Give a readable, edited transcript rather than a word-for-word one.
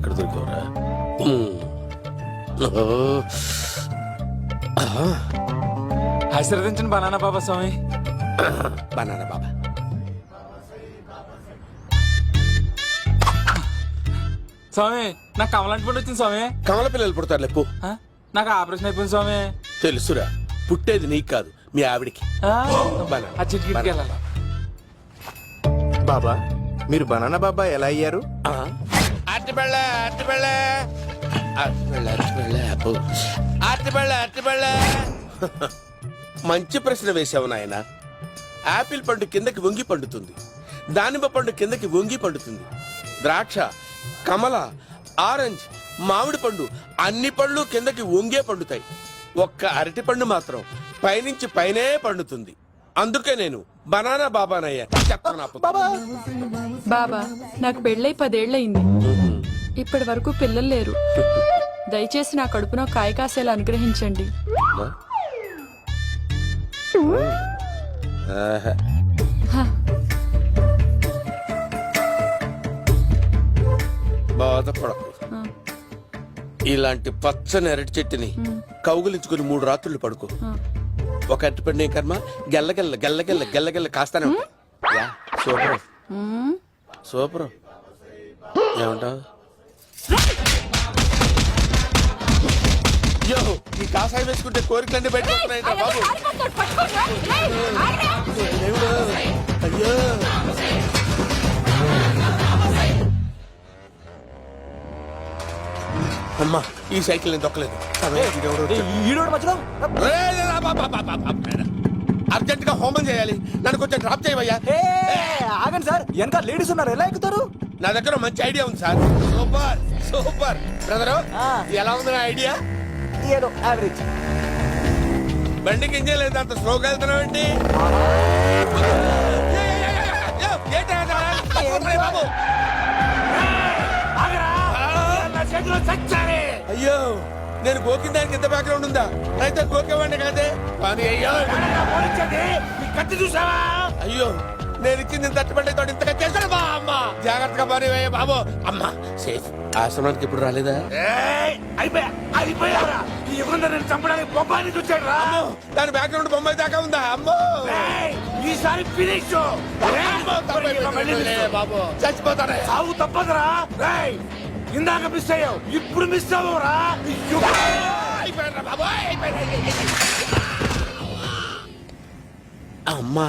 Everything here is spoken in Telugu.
ఎక్కడ దొరికావురా? ఆశీర్వదించండి బనానా బాబా స్వామి. బనానా బాబా. స్వామి నాకు కమలాంటి పండు వచ్చింది స్వామి. కమల పిల్లలు పుడతారు లేపు. నాకు ఆపరేషన్ అయిపోయింది స్వామి. తెలుసురా, పుట్టేది నీకు కాదు మీ ఆవిడికి. ఆ చిటికిటికి వెళ్ళాలి. బాబా మీరు బనానా బాబా ఎలా అయ్యారు? మంచి ప్రశ్న వేశావు నాయన. ఆపిల్ పండు కిందకి వంగి పండుతుంది, దానిమ్మ పండు కిందకి వంగి పండుతుంది, ద్రాక్ష, కమల, ఆరెంజ్, మామిడి పండు అన్ని పళ్ళు కిందకి వంగే పండుతాయి. ఒక్క అరటి పండు మాత్రం పైనుంచి పైనే పండుతుంది. అందుకే నేను బనానా బాబానయ్యా. బాబా నాకు పెళ్ళై 10 ఏళ్లయింది. ఇప్పటి వరకు పిల్లలు లేరు. దయచేసి నా కడుపునో కాయ కాసేలా అనుగ్రహించండి. బాధపడకు. ఇలాంటి పచ్చని అరటి చెట్టుని కౌగులించుకుని 3 రాత్రులు పడుకో. ఒక అరటి పండు కర్మ గెల్లగెల్ల గెల్లగెల్ల గెల్లగెల్ల కాస్తానే ఉంటాయి. Super super. ఏమంటావు? అయ్యో, ఈ కాసాయి వేసుకుంటే కోరికలన్నీ బయటకు వస్తున్నాయంట బాబు. అయ్యో అమ్మా, ఈ సైకిల్ నేను దొక్కలేదు. అర్జెంట్ గా హోమం చేయాలి, నన్ను కొంచెం డ్రాప్ చేయవయ్యా. ఆగండి సార్, వెనక లేడీస్ ఉన్నారు, ఎలా ఎక్కుతారు? నా దగ్గర మంచి ఐడియా ఉంది సార్. Super super. బ్రదరు, ఎలా ఉంది నా ఐడియా? ఏదో యావరేజ్. బండికి ఇంజన్ లేదు, అంత స్లోగా వెళ్తున్నావు ఏంటి? అయ్యో, నేను గోకిన దానికి ఎంత బ్యాక్గ్రౌండ్ ఉందా? అయితే గోకేవాడిని కాదే. కానీ అయ్యో కత్తి చూసావా? అయ్యో, నేను ఇచ్చింది తట్టుబడి తోడు ఇంతగా చేశాడు బా. అమ్మ జాగ్రత్తగా పని బాబు. అమ్మ సేఫ్. ఆశ్రమానికి ఇప్పుడు రాలేదా? చంపడానికి బొమ్మాన్ని చూచాడు రా. దాని బ్యాక్గ్రౌండ్ బొమ్మాయి దాకా ఉందా? అమ్మో ఈసారి ఫినిష్ బాబు, చచ్చిపోతానే. సాగు తప్పదురా. ఇందాక మిస్ అయ్యావు, ఇప్పుడు మిస్ అవ్వరా. అమ్మా